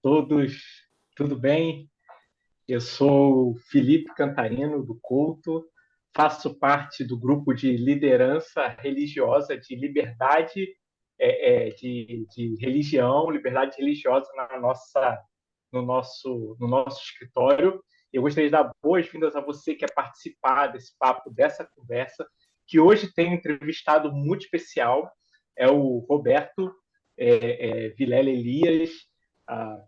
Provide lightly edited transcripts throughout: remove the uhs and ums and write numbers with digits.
todos, tudo bem? Eu sou o Felipe Cantarino, do Culto, faço parte do grupo de liderança religiosa de liberdade de religião, liberdade religiosa no nosso escritório. Eu gostaria de dar boas-vindas a você que quer participar desse papo, dessa conversa, que hoje tem um entrevistado muito especial, é o Roberto Vilela Elias. ah,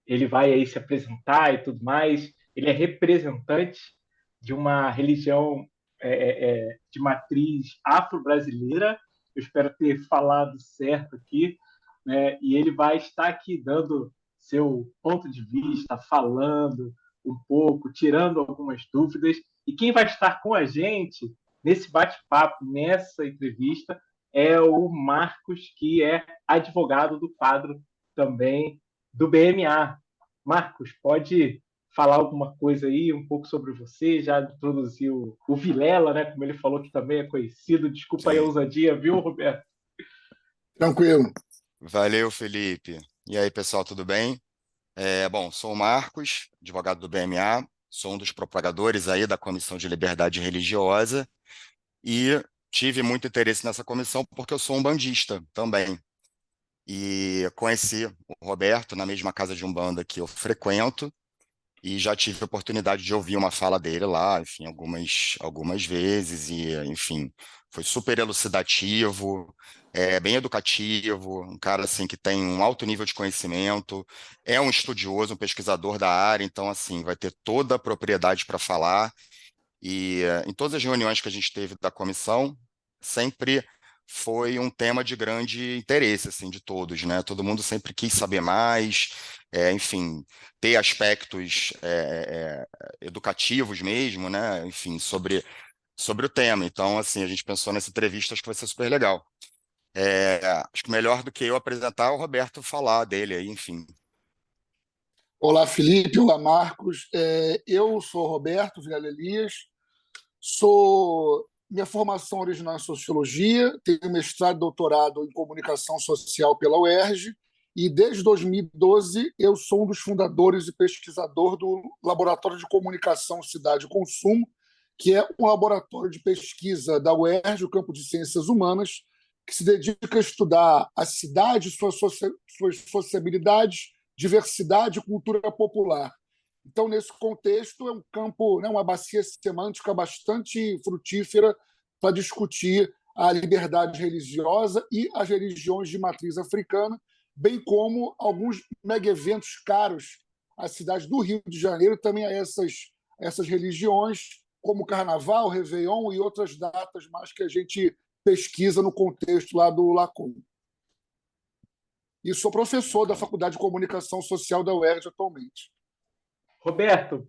Ele vai aí se apresentar e tudo mais. Ele é representante de uma religião de matriz afro-brasileira. Eu espero ter falado certo aqui, né? E ele vai estar aqui dando seu ponto de vista, falando um pouco, tirando algumas dúvidas. E quem vai estar com a gente nesse bate-papo, nessa entrevista, é o Marcos, que é advogado do quadro também do BMA. Marcos, pode falar alguma coisa aí, um pouco sobre você? Já introduziu o Vilela, né? Como ele falou que também é conhecido. Desculpa aí a Sim. ousadia, viu, Roberto? Tranquilo. Valeu, Felipe. E aí, pessoal, tudo bem? Bom, sou o Marcos, advogado do BMA, sou um dos propagadores aí da Comissão de Liberdade Religiosa e tive muito interesse nessa comissão porque eu sou um bandista também. E conheci o Roberto na mesma casa de umbanda que eu frequento e já tive a oportunidade de ouvir uma fala dele lá, enfim, algumas vezes, e, enfim, foi super elucidativo, bem educativo, um cara, assim, que tem um alto nível de conhecimento, é um estudioso, um pesquisador da área, então, assim, vai ter toda a propriedade para falar, e em todas as reuniões que a gente teve da comissão, sempre foi um tema de grande interesse, assim, de todos, né? Todo mundo sempre quis saber mais, enfim, ter aspectos educativos mesmo, né? Enfim, sobre o tema. Então, assim, a gente pensou nessa entrevista, acho que vai ser super legal. Acho que melhor do que eu apresentar, é o Roberto falar dele aí, enfim. Olá, Felipe. Olá, Marcos. Eu sou Roberto Vilela Elias. Minha formação original é em Sociologia, tenho mestrado e doutorado em Comunicação Social pela UERJ, e desde 2012 eu sou um dos fundadores e pesquisador do Laboratório de Comunicação Cidade e Consumo, que é um laboratório de pesquisa da UERJ, o Campo de Ciências Humanas, que se dedica a estudar a cidade, suas sociabilidades, diversidade e cultura popular. Então, nesse contexto, é um campo, né, uma bacia semântica bastante frutífera para discutir a liberdade religiosa e as religiões de matriz africana, bem como alguns mega-eventos caros à cidade do Rio de Janeiro, também a essas religiões, como o Carnaval, o Réveillon e outras datas mais que a gente pesquisa no contexto lá do Lacon. E sou professor da Faculdade de Comunicação Social da UERJ atualmente. Roberto,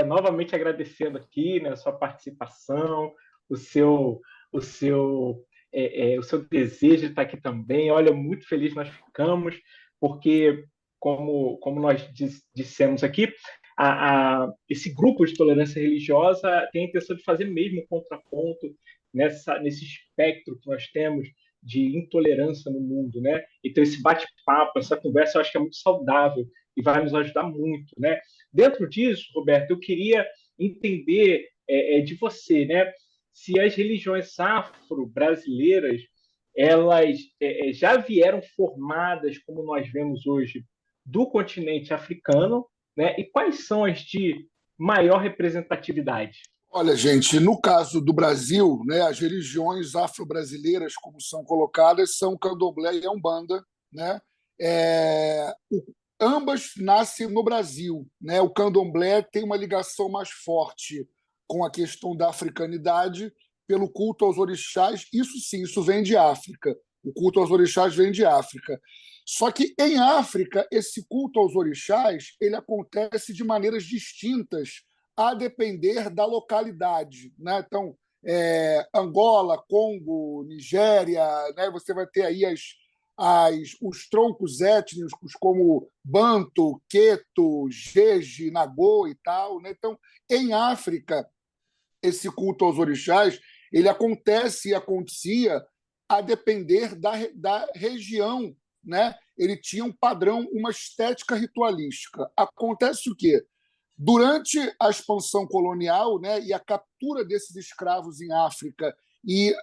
novamente agradecendo aqui, né, a sua participação, o seu, o seu, o seu desejo de estar aqui também. Olha, muito feliz nós ficamos, porque, como nós dissemos aqui, esse grupo de tolerância religiosa tem a intenção de fazer mesmo um contraponto nesse espectro que nós temos de intolerância no mundo, né? Então, esse bate-papo, essa conversa, eu acho que é muito saudável e vai nos ajudar muito, né? Dentro disso, Roberto, eu queria entender de você, né? Se as religiões afro-brasileiras elas já vieram formadas, como nós vemos hoje, do continente africano, né? E quais são as de maior representatividade? Olha, gente, no caso do Brasil, né, as religiões afro-brasileiras, como são colocadas, são o candomblé e a umbanda, né? Ambas nascem no Brasil, né? O candomblé tem uma ligação mais forte com a questão da africanidade pelo culto aos orixás. Isso sim, isso vem de África. O culto aos orixás vem de África. Só que em África, esse culto aos orixás ele acontece de maneiras distintas a depender da localidade, né? Então, Angola, Congo, Nigéria, né? Você vai ter aí os troncos étnicos como Banto, Queto, Jeje, Nagô e tal, né? Então, em África, esse culto aos orixás ele acontece e acontecia a depender da região, né? ele tinha um padrão, uma estética ritualística. Acontece o quê? Durante a expansão colonial, né, e a captura desses escravos em África e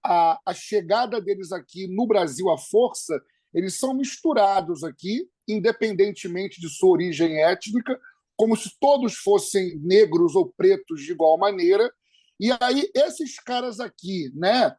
a chegada deles aqui no Brasil à força, eles são misturados aqui, independentemente de sua origem étnica, como se todos fossem negros ou pretos de igual maneira. E aí esses caras aqui, né,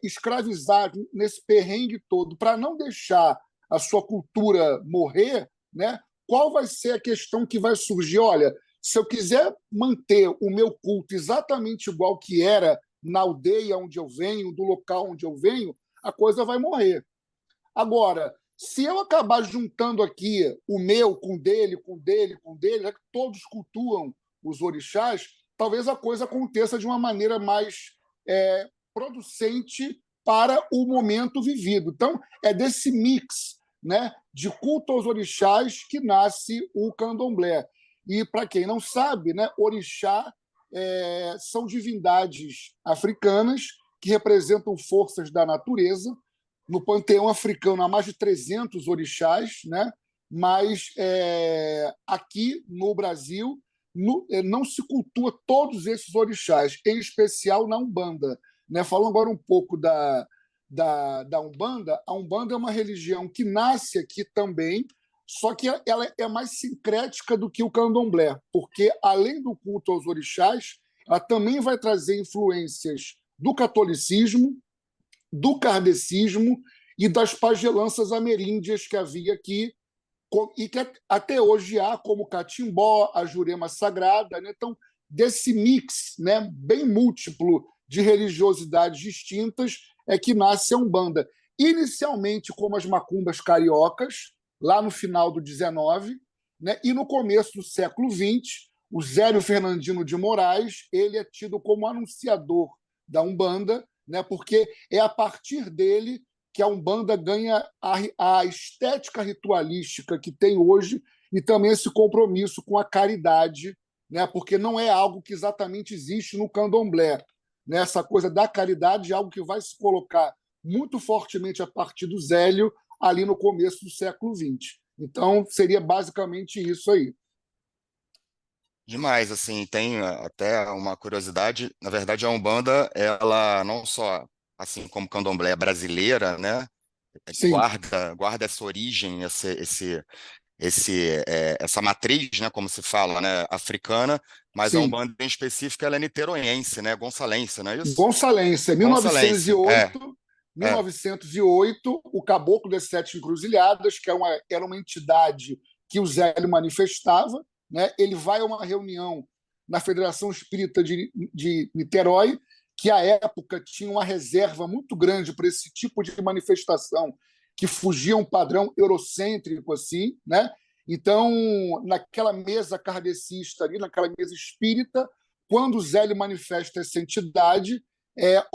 escravizados nesse perrengue todo, para não deixar a sua cultura morrer, né, qual vai ser a questão que vai surgir? Olha, se eu quiser manter o meu culto exatamente igual que era na aldeia onde eu venho, do local onde eu venho, a coisa vai morrer. Agora, se eu acabar juntando aqui o meu com o dele, com o dele, com o dele, já que todos cultuam os orixás, talvez a coisa aconteça de uma maneira mais producente para o momento vivido. Então, é desse mix, né, de culto aos orixás que nasce o candomblé. E, para quem não sabe, né, orixá são divindades africanas que representam forças da natureza. No panteão africano há mais de 300 orixás, né? Mas aqui no Brasil não se cultua todos esses orixás, em especial na Umbanda. Né? Falando agora um pouco da Umbanda, a Umbanda é uma religião que nasce aqui também, só que ela é mais sincrética do que o candomblé, porque, além do culto aos orixás, ela também vai trazer influências do catolicismo, do kardecismo e das pagelanças ameríndias que havia aqui, e que até hoje há, como o catimbó, a Jurema Sagrada. Né? Então, desse mix, né, bem múltiplo de religiosidades distintas, é que nasce a Umbanda. Inicialmente como as macumbas cariocas, lá no final do XIX, né, e no começo do século XX, o Zélio Fernandino de Moraes, ele é tido como anunciador da Umbanda, né, porque é a partir dele que a Umbanda ganha a estética ritualística que tem hoje e também esse compromisso com a caridade, né, porque não é algo que exatamente existe no candomblé. Né, essa coisa da caridade é algo que vai se colocar muito fortemente a partir do Zélio, ali no começo do século XX. Então, seria basicamente isso aí. Demais, assim, tem até uma curiosidade, na verdade a Umbanda, ela não só, assim como o candomblé é brasileira, né, Sim, guarda essa origem, essa matriz, né, como se fala, né, africana, mas a sim. Umbanda em específico ela é niteroense, né, gonçalense, não é isso? Gonçalense, Gonçalense, 1908, o Caboclo das Sete Encruzilhadas, que era uma entidade que o Zélio manifestava, né? Ele vai a uma reunião na Federação Espírita de Niterói, que à época tinha uma reserva muito grande para esse tipo de manifestação, que fugia um padrão eurocêntrico, assim, né? Então, naquela mesa kardecista ali, naquela mesa espírita, quando o Zélio manifesta essa entidade,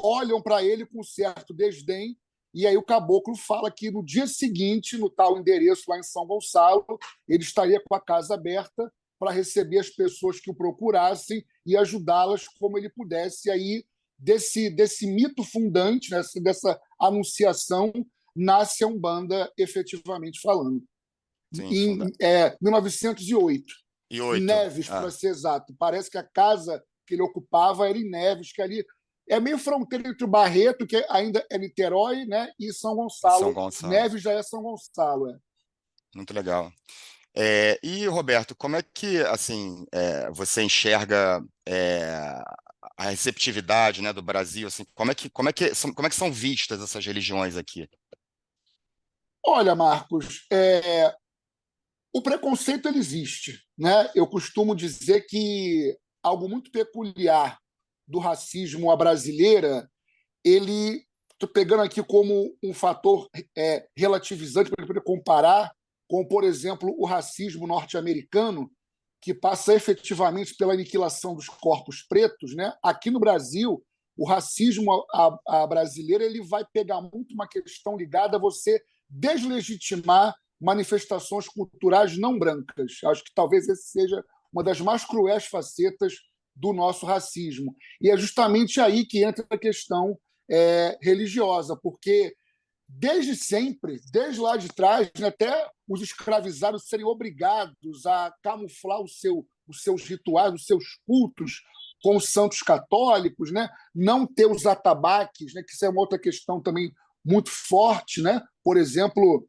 olham para ele com certo desdém, e aí o caboclo fala que no dia seguinte, no tal endereço lá em São Gonçalo, ele estaria com a casa aberta para receber as pessoas que o procurassem e ajudá-las como ele pudesse. E aí, desse mito fundante, né, dessa anunciação, nasce a Umbanda, efetivamente falando. sim, Em 1908, e em oito, Neves, para ser exato. Parece que a casa que ele ocupava era em Neves, que ali é meio fronteira entre o Barreto, que ainda é Niterói, né, e São São Gonçalo. Gonçalo, Neves já é São Gonçalo. muito legal. E, Roberto, como é que, assim, você enxerga a receptividade, né, do Brasil, assim, como é que são vistas essas religiões aqui? Olha, Marcos, o preconceito ele existe, né? Eu costumo dizer que algo muito peculiar do racismo à brasileira, ele, estou pegando aqui como um fator relativizante para poder comparar com, por exemplo, o racismo norte-americano, que passa efetivamente pela aniquilação dos corpos pretos, né? Aqui no Brasil, o racismo a brasileira ele vai pegar muito uma questão ligada a você deslegitimar manifestações culturais não brancas. Acho que talvez esse seja uma das mais cruéis facetas do nosso racismo. E é justamente aí que entra a questão religiosa, porque desde sempre, desde lá de trás, né, até os escravizados serem obrigados a camuflar os seus rituais, os seus cultos com os santos católicos, né, não ter os atabaques, né, que isso é uma outra questão também muito forte, né? Por exemplo,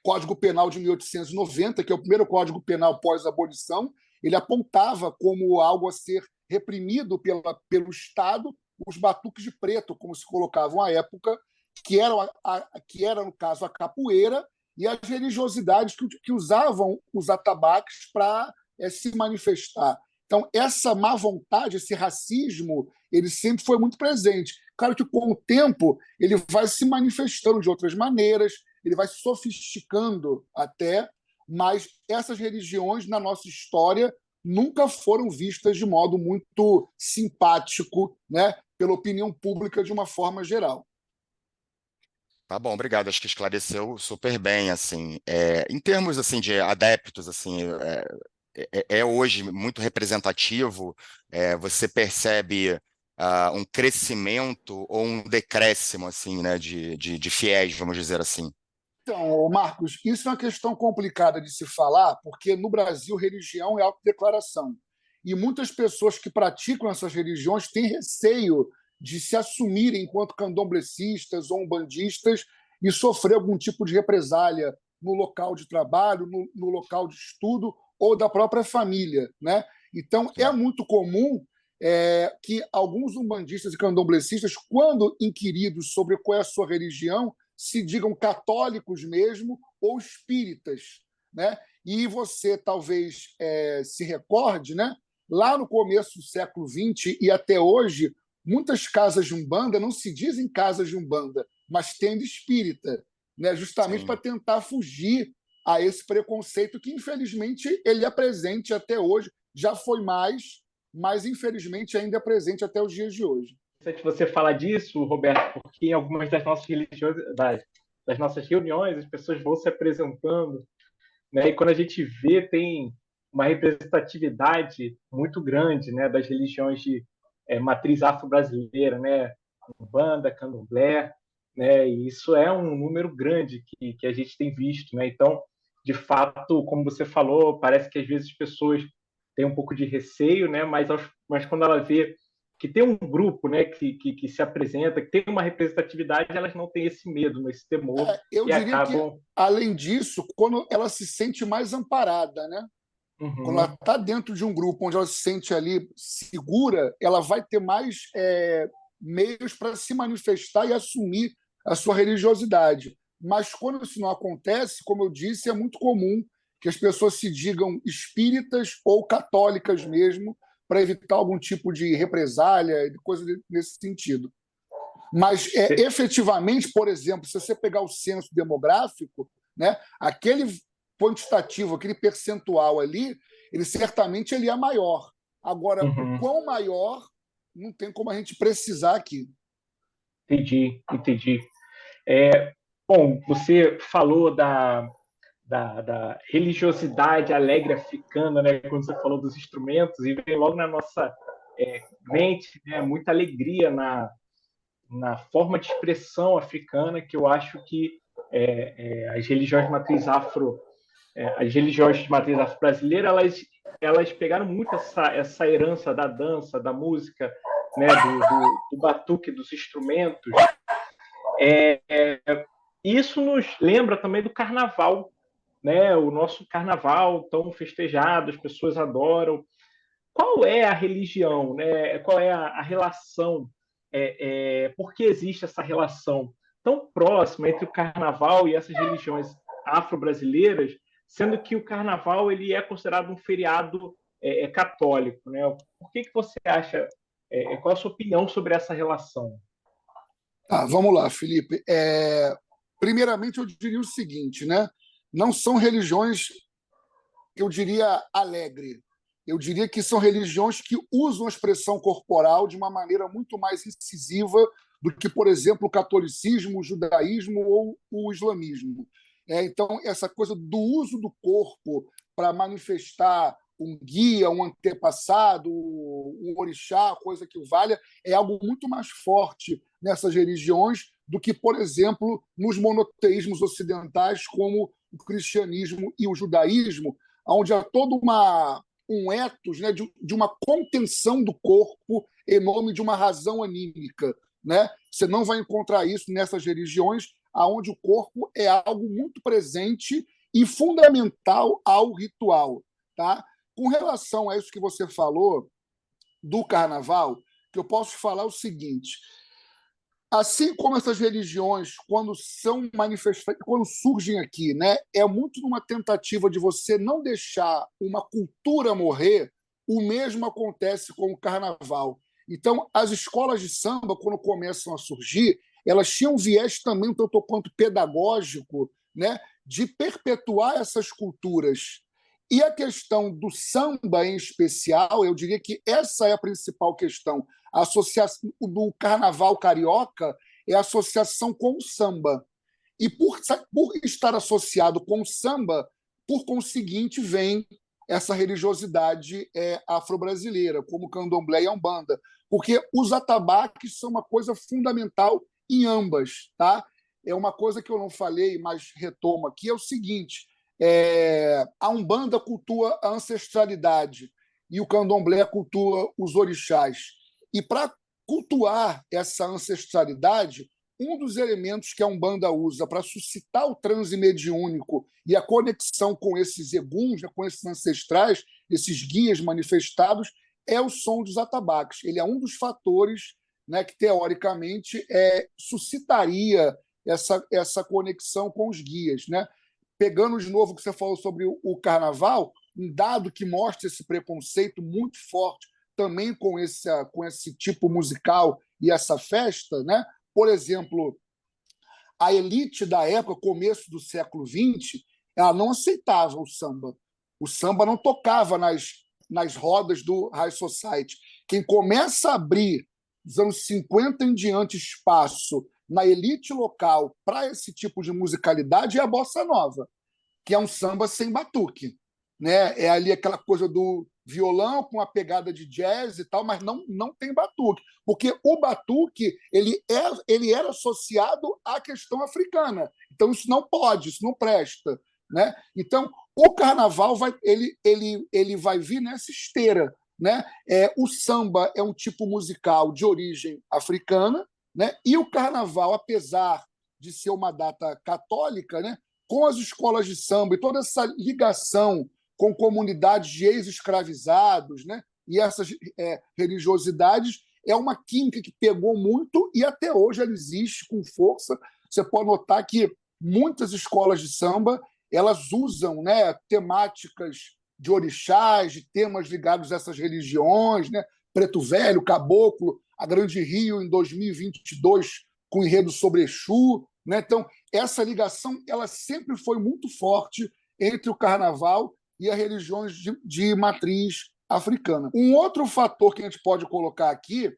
Código Penal de 1890, que é o primeiro Código Penal pós-abolição, ele apontava como algo a ser reprimido pelo Estado os batuques de preto, como se colocavam à época, que era, no caso, a capoeira e as religiosidades que usavam os atabaques para se manifestar. Então, essa má vontade, esse racismo, ele sempre foi muito presente. Claro que, com o tempo, ele vai se manifestando de outras maneiras, ele vai se sofisticando até, mas essas religiões, na nossa história, nunca foram vistas de modo muito simpático, né, pela opinião pública de uma forma geral. Tá bom, obrigado. Acho que esclareceu super bem, assim. Em termos, assim, de adeptos, assim, é hoje muito representativo. Você percebe um crescimento ou um decréscimo, assim, né, de fiéis, vamos dizer assim. Então, Marcos, isso é uma questão complicada de se falar, porque no Brasil religião é autodeclaração. E muitas pessoas que praticam essas religiões têm receio de se assumirem enquanto candomblecistas ou umbandistas e sofrer algum tipo de represália no local de trabalho, no local de estudo ou da própria família, né? Então, é muito comum que alguns umbandistas e candomblecistas, quando inquiridos sobre qual é a sua religião, se digam católicos mesmo ou espíritas, né? E você talvez se recorde, né? Lá no começo do século XX e até hoje, muitas casas de umbanda não se dizem casas de umbanda, mas tenda espírita, né? Justamente Sim. para tentar fugir a esse preconceito que, infelizmente, ele é presente até hoje. Já foi mais, mas, infelizmente, ainda é presente até os dias de hoje. Interessante você falar disso, Roberto, porque em algumas das nossas religiões, das nossas reuniões, as pessoas vão se apresentando, né? E quando a gente vê, tem uma representatividade muito grande, né, das religiões de matriz afro-brasileira, né? Umbanda, Candomblé, né? E isso é um número grande que a gente tem visto, né? Então, de fato, como você falou, parece que às vezes as pessoas têm um pouco de receio, né? Mas quando ela vê que tem um grupo, né, que se apresenta, que tem uma representatividade, elas não têm esse medo, né, esse temor Eu e diria que, acabam. além disso, quando ela se sente mais amparada, né? Quando ela Uhum. está dentro de um grupo onde ela se sente ali segura, ela vai ter mais meios para se manifestar e assumir a sua religiosidade. Mas quando isso não acontece, como eu disse, é muito comum que as pessoas se digam espíritas ou católicas mesmo, para evitar algum tipo de represália, coisa nesse sentido. Mas, efetivamente, por exemplo, se você pegar o censo demográfico, né, aquele quantitativo, aquele percentual ali, ele certamente ele é maior. Agora, o Uhum. quão maior, não tem como a gente precisar aqui. Entendi. Bom, você falou da religiosidade alegre africana, né? Quando você falou dos instrumentos, e vem logo na nossa mente, né? Muita alegria na forma de expressão africana, que eu acho que as religiões de matriz afro, as religiões de matriz afro-brasileira, elas pegaram muito essa herança da dança, da música, né? Do batuque, dos instrumentos. Isso nos lembra também do carnaval, né? O nosso carnaval tão festejado, as pessoas adoram. Qual é a religião, né? Qual é a relação? Por que existe essa relação tão próxima entre o carnaval e essas religiões afro-brasileiras, sendo que o carnaval ele é considerado um feriado católico, né? Por que você acha? Qual a sua opinião sobre essa relação? Vamos lá, Felipe. Primeiramente, eu diria o seguinte, né? Não são religiões, eu diria, alegre. Eu diria que são religiões que usam a expressão corporal de uma maneira muito mais incisiva do que, por exemplo, o catolicismo, o judaísmo ou o islamismo. Então, essa coisa do uso do corpo para manifestar um guia, um antepassado, um orixá, coisa que o valha, é algo muito mais forte nessas religiões do que, por exemplo, nos monoteísmos ocidentais, como o cristianismo e o judaísmo, onde há todo um ethos, né, de uma contenção do corpo em nome de uma razão anímica. Né? Você não vai encontrar isso nessas religiões, onde o corpo é algo muito presente e fundamental ao ritual. Tá? Com relação a isso que você falou do carnaval, que eu posso falar o seguinte: assim como essas religiões, quando são manifestadas, quando surgem aqui, né, é muito numa tentativa de você não deixar uma cultura morrer. O mesmo acontece com o carnaval. Então, as escolas de samba, quando começam a surgir, elas tinham um viés também, tanto quanto pedagógico, né, de perpetuar essas culturas. E a questão do samba, em especial, eu diria que essa é a principal questão. A associação do carnaval carioca é a associação com o samba. E por estar associado com o samba, por conseguinte, vem essa religiosidade afro-brasileira, como o candomblé e a umbanda, porque os atabaques são uma coisa fundamental em ambas. Tá? É uma coisa que eu não falei, mas retomo aqui, é o seguinte: a umbanda cultua a ancestralidade e o candomblé cultua os orixás. E para cultuar essa ancestralidade, um dos elementos que a umbanda usa para suscitar o transe mediúnico e a conexão com esses eguns, com esses ancestrais, esses guias manifestados, é o som dos atabaques. Ele é um dos fatores, né, que, teoricamente, suscitaria essa conexão com os guias. Né? Pegando de novo o que você falou sobre o carnaval, um dado que mostra esse preconceito muito forte também com esse tipo musical e essa festa, né? Por exemplo, a elite da época, começo do século XX, ela não aceitava o samba. O samba não tocava nas rodas do High Society. Quem começa a abrir, dos anos 50 em diante, espaço na elite local para esse tipo de musicalidade é a bossa nova, que é um samba sem batuque. Né? É ali aquela coisa do violão com a pegada de jazz e tal, mas não tem batuque, porque o batuque ele era associado à questão africana. Então isso não pode, isso não presta. Né? Então o carnaval ele vai vir nessa esteira. Né? O samba é um tipo musical de origem africana, né? E o carnaval, apesar de ser uma data católica, né, com as escolas de samba e toda essa ligação com comunidades de ex-escravizados, né, e essas religiosidades, é uma química que pegou muito e até hoje ela existe com força. Você pode notar que muitas escolas de samba elas usam, né, temáticas de orixás, de temas ligados a essas religiões, né, Preto Velho, Caboclo, a Grande Rio em 2022 com o enredo sobre Exu. Né? Então, essa ligação ela sempre foi muito forte entre o carnaval e as religiões de matriz africana. Um outro fator que a gente pode colocar aqui,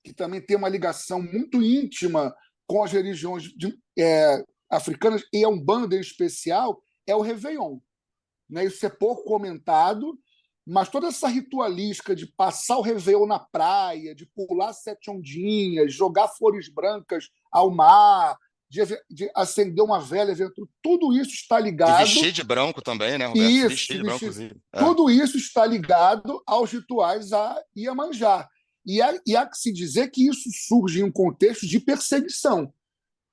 que também tem uma ligação muito íntima com as religiões africanas, e a Umbanda em especial, é o Réveillon. Né? Isso é pouco comentado, mas toda essa ritualística de passar o Réveillon na praia, de pular 7 ondinhas, jogar flores brancas ao mar, de acender uma vela, tudo isso está ligado... De vestir de branco também, né, Roberto? Isso, vestir de branco, inclusive. Tudo isso está ligado aos rituais a Iemanjá. E há que se dizer que isso surge em um contexto de perseguição,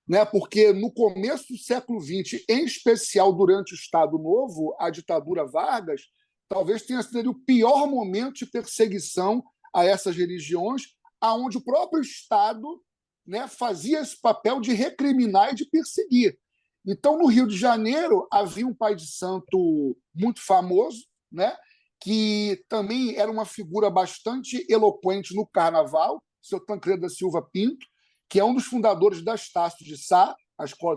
né? Porque no começo do século XX, em especial durante o Estado Novo, a ditadura Vargas, talvez tenha sido o pior momento de perseguição a essas religiões, aonde o próprio Estado, né, fazia esse papel de recriminar e de perseguir. Então, no Rio de Janeiro, havia um pai de santo muito famoso, né, que também era uma figura bastante eloquente no carnaval, seu Tancredo da Silva Pinto, que é um dos fundadores da Estácio de Sá, a escola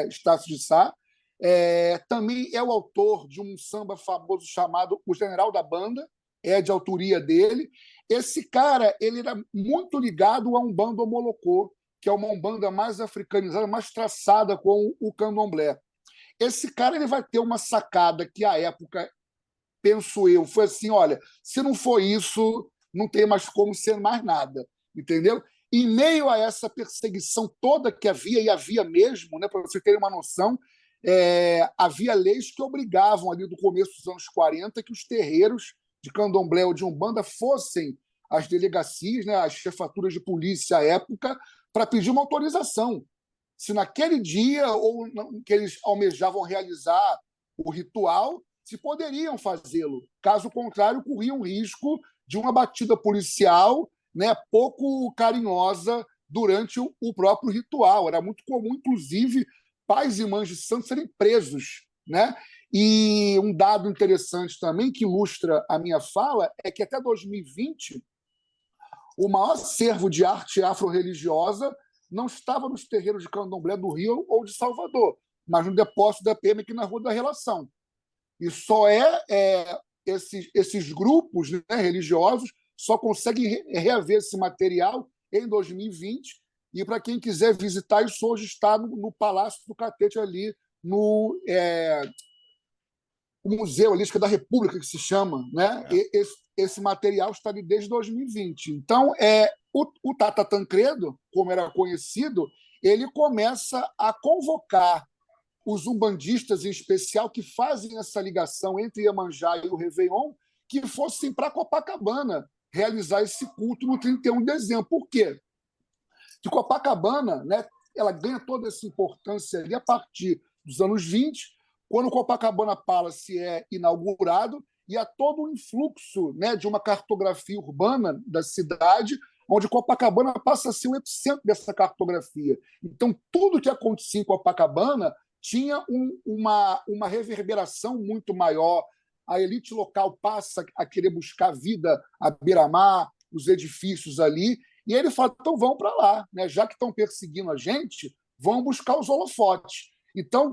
Estácio de Sá. Também é o autor de um samba famoso chamado O General da Banda, é de autoria dele. Esse cara ele era muito ligado a Umbanda Molocô, que é uma Umbanda mais africanizada, mais traçada com o candomblé. Esse cara ele vai ter uma sacada que, à época, penso eu, foi assim, olha, se não for isso, não tem mais como ser mais nada, entendeu? Em meio a essa perseguição toda que havia, e havia mesmo, né, para vocês terem uma noção, havia leis que obrigavam, ali do começo dos anos 40, que os terreiros de candomblé ou de umbanda fossem às delegacias, né, às chefaturas de polícia à época, para pedir uma autorização. Se naquele dia ou que eles almejavam realizar o ritual, se poderiam fazê-lo. Caso contrário, corriam risco de uma batida policial, né, pouco carinhosa durante o próprio ritual. Era muito comum, inclusive, pais e mães de santos serem presos, né? E um dado interessante também que ilustra a minha fala é que até 2020 o maior acervo de arte afro-religiosa não estava nos terreiros de candomblé do Rio ou de Salvador, mas no depósito da PM aqui na Rua da Relação. E só esses grupos, né, religiosos só conseguem reaver esse material em 2020. E para quem quiser visitar, isso hoje está no Palácio do Catete, ali no o Museu ali, da República, que se chama. Né? Esse material está ali desde 2020. Então, o Tata Tancredo, como era conhecido, ele começa a convocar os umbandistas, em especial, que fazem essa ligação entre Iemanjá e o Réveillon, que fossem para Copacabana realizar esse culto no 31 de dezembro. Por quê? Que Copacabana, né, ela ganha toda essa importância ali a partir dos anos 20, quando o Copacabana Palace é inaugurado, e há todo um influxo, né, de uma cartografia urbana da cidade, onde Copacabana passa a ser o epicentro dessa cartografia. Então, tudo que acontecia em Copacabana tinha uma reverberação muito maior. A elite local passa a querer buscar vida à beira-mar, os edifícios ali, e ele fala, então vão para lá, né? Já que estão perseguindo a gente, vão buscar os holofotes. Então,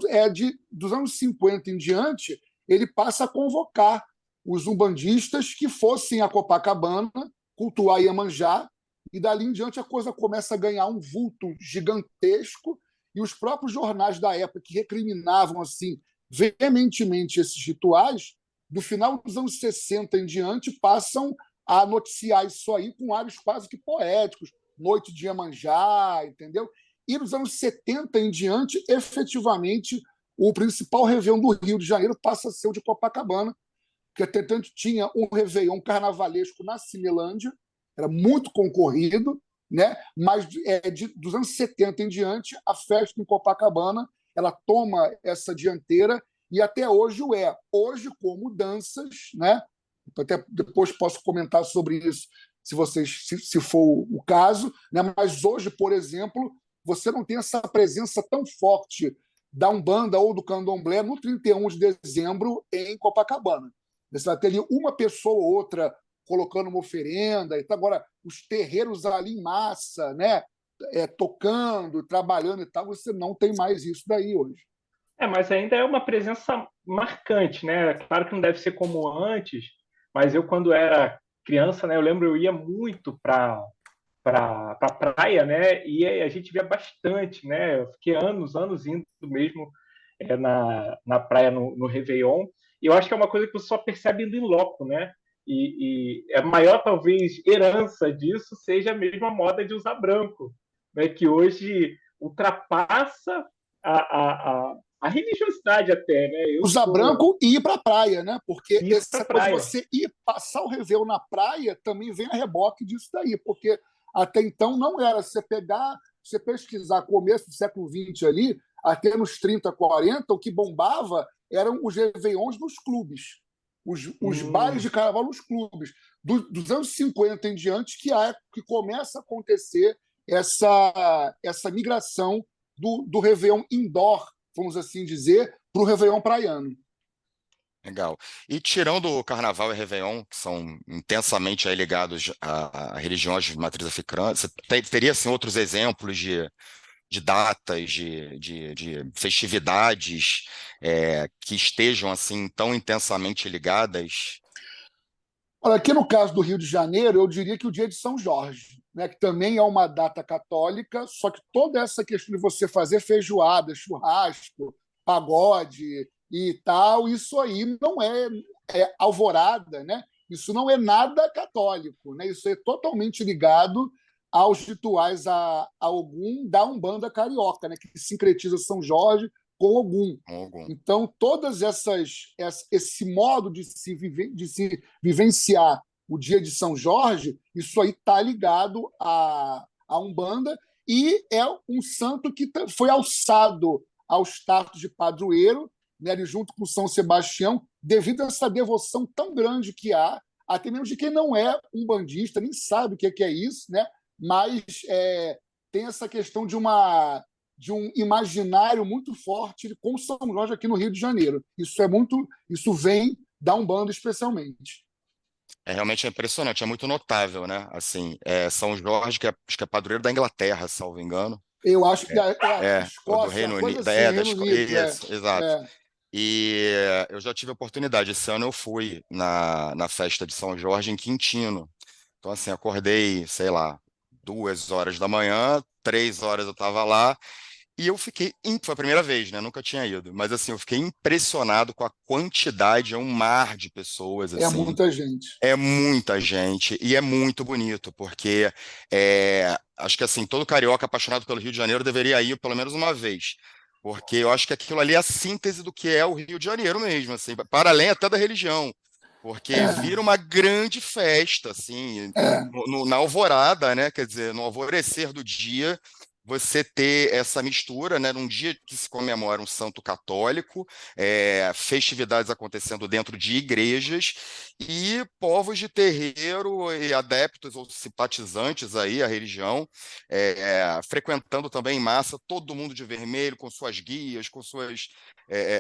dos anos 50 em diante, ele passa a convocar os umbandistas que fossem a Copacabana cultuar Iemanjá, e dali em diante a coisa começa a ganhar um vulto gigantesco, e os próprios jornais da época que recriminavam assim veementemente esses rituais, do final dos anos 60 em diante, passam a noticiar isso aí com ares quase que poéticos, Noite de Iemanjá, entendeu? E nos anos 70 em diante, efetivamente, o principal Réveillon do Rio de Janeiro passa a ser o de Copacabana, que até tanto tinha um Réveillon carnavalesco na Cinelândia, era muito concorrido, né? Mas dos anos 70 em diante, a festa em Copacabana ela toma essa dianteira e até hoje o é. Hoje, como danças, né? Até depois posso comentar sobre isso, se for o caso, né? Mas hoje, por exemplo, você não tem essa presença tão forte da Umbanda ou do Candomblé no 31 de dezembro em Copacabana. Você vai ter ali uma pessoa ou outra colocando uma oferenda. Então, agora, os terreiros ali em massa, né? Tocando, trabalhando e tal, você não tem mais isso daí hoje. Mas ainda é uma presença marcante, né? Claro que não deve ser como antes, mas eu, quando era criança, né, eu lembro, eu ia muito para praia, né? E a gente via bastante, né? Eu fiquei anos indo mesmo na praia no Réveillon. E eu acho que é uma coisa que você só percebe indo em loco, né? E a maior, talvez, herança disso seja mesmo a moda de usar branco, né? Que hoje ultrapassa a religiosidade até, né? Usar branco e ir para a praia, né? Porque essa coisa de você ir passar o Réveillon na praia também vem a reboque disso daí, porque até então não era você pesquisar começo do século XX ali, até nos 30, 40, o que bombava eram os Réveillons nos clubes, os bailes de carnaval nos clubes. Dos anos 50 em diante que começa a acontecer essa migração do Réveillon indoor, vamos assim dizer, para o Réveillon praiano. Legal. E tirando o Carnaval e Réveillon, que são intensamente aí ligados a religiões de matriz africana, você teria assim, outros exemplos de datas, de festividades que estejam assim tão intensamente ligadas? Olha, aqui no caso do Rio de Janeiro, eu diria que o dia de São Jorge, né, que também é uma data católica, só que toda essa questão de você fazer feijoada, churrasco, pagode e tal, isso aí não é alvorada, né? Isso não é nada católico, né? Isso é totalmente ligado aos rituais a Ogum da Umbanda carioca, né, que sincretiza São Jorge com Ogum. Então, esse modo de se vivenciar o dia de São Jorge, isso aí está ligado à Umbanda, e é um santo que foi alçado ao status de padroeiro, né, junto com São Sebastião, devido a essa devoção tão grande que há, até mesmo de quem não é umbandista, nem sabe o que é isso, né? Mas tem essa questão de um imaginário muito forte com São Jorge aqui no Rio de Janeiro. Isso vem da Umbanda especialmente. Realmente impressionante, é muito notável, né? Assim, São Jorge, acho que é padroeiro da Inglaterra, salvo engano. Eu acho que é Ou do Escócia, Reino uma coisa Unido, assim, Reino Unido. Isso, exato. E eu já tive a oportunidade, esse ano eu fui na festa de São Jorge em Quintino. Então, assim, acordei, sei lá, 2 horas da manhã, 3 horas eu estava lá, e eu fiquei, foi a primeira vez, né? Nunca tinha ido, mas assim, eu fiquei impressionado com a quantidade, é um mar de pessoas, É assim. muita gente. É muita gente e é muito bonito, porque acho que assim, todo carioca apaixonado pelo Rio de Janeiro deveria ir pelo menos uma vez. Porque eu acho que aquilo ali é a síntese do que é o Rio de Janeiro mesmo, assim, para além até da religião. Porque vira uma grande festa, assim, na alvorada, né? Quer dizer, no alvorecer do dia, você ter essa mistura, né? Num dia que se comemora um santo católico, festividades acontecendo dentro de igrejas e povos de terreiro e adeptos ou simpatizantes aí à religião, frequentando também em massa, todo mundo de vermelho, com suas guias, com suas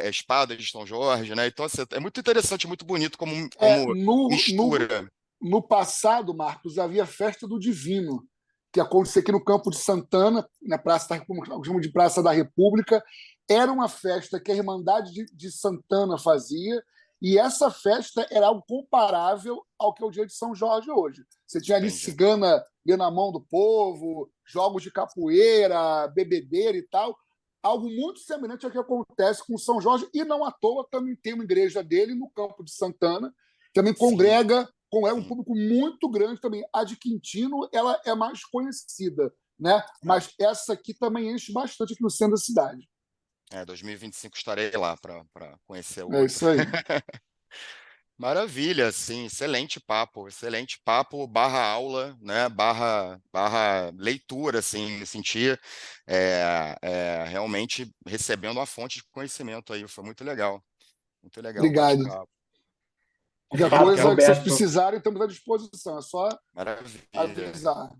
espadas de São Jorge, né? Então, assim, é muito interessante, muito bonito como mistura. No passado, Marcos, havia a Festa do Divino, que acontecia aqui no Campo de Santana, na Praça da República, chamamos de Praça da República. Era uma festa que a Irmandade de Santana fazia, e essa festa era algo comparável ao que é o dia de São Jorge hoje. Você tinha ali cigana na mão do povo, jogos de capoeira, bebedeira e tal. Algo muito semelhante ao que acontece com São Jorge, e não à toa também tem uma igreja dele no Campo de Santana, também congrega um público muito grande também. A de Quintino, ela é mais conhecida, né? Mas essa aqui também enche bastante aqui no centro da cidade. 2025 estarei lá para conhecer o outro. É isso aí. Maravilha, sim, excelente papo, barra aula, né, barra leitura, assim, me sentir realmente recebendo uma fonte de conhecimento aí, foi muito legal o Obrigado. bate-papo. Qualquer coisa que vocês precisarem, estamos à disposição, é só avisar.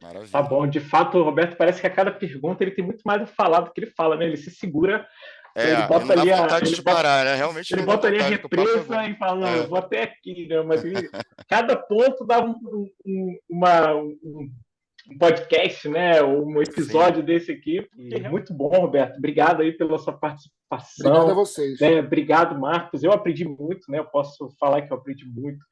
Maravilha. Tá bom, de fato, o Roberto parece que a cada pergunta ele tem muito mais a falar do que ele fala, né? Ele se segura, ele bota ali né? Realmente ele bota ali a represa e fala, não, eu vou até aqui, né? Mas cada ponto dá um podcast, né? Um episódio desse aqui. E muito bom, Roberto. Obrigado aí pela sua participação. Obrigado a vocês. Obrigado, Marcos. Eu aprendi muito, né? Eu posso falar que eu aprendi muito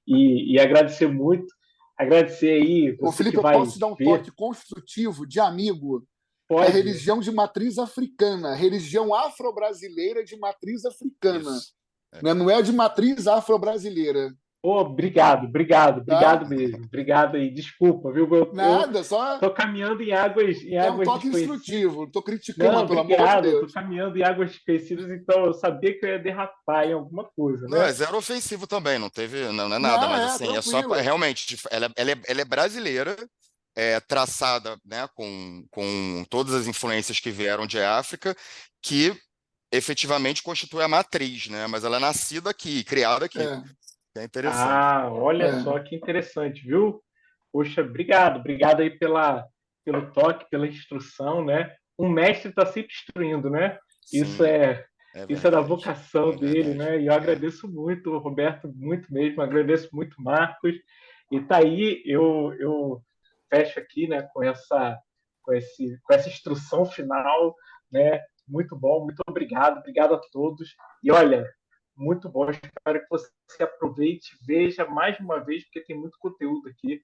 e agradecer muito. Agradecer aí. Felipe, eu posso te dar um toque construtivo de amigo? Pode. É religião de matriz africana, religião afro-brasileira de matriz africana. Não é de matriz afro-brasileira. Obrigado mesmo. Obrigado aí. Desculpa, viu? Nada, só. Estou caminhando em águas. Um toque instrutivo, não estou criticando, não, pelo amor de Deus. Estou caminhando em águas desconhecidas, então eu sabia que eu ia derrapar em alguma coisa. Não, né? É zero ofensivo também, não é nada, mas assim, é só realmente, ela é brasileira, traçada, né, com todas as influências que vieram de África, que efetivamente constitui a matriz, né? Mas ela é nascida aqui, criada aqui. É interessante. Olha só que interessante, viu? Poxa, obrigado aí pelo toque, pela instrução, né? Um mestre está sempre instruindo, né? Sim, isso é da vocação dele, né? E eu agradeço muito, Roberto, muito mesmo, agradeço muito, Marcos. E tá aí, eu fecho aqui, né, com essa instrução final, né? Muito bom, muito obrigado a todos. E olha, muito bom, espero que você aproveite, veja mais uma vez, porque tem muito conteúdo aqui.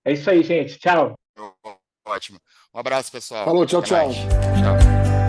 É isso aí, gente. Tchau. Ótimo. Um abraço, pessoal. Falou, tchau, tchau. Tchau.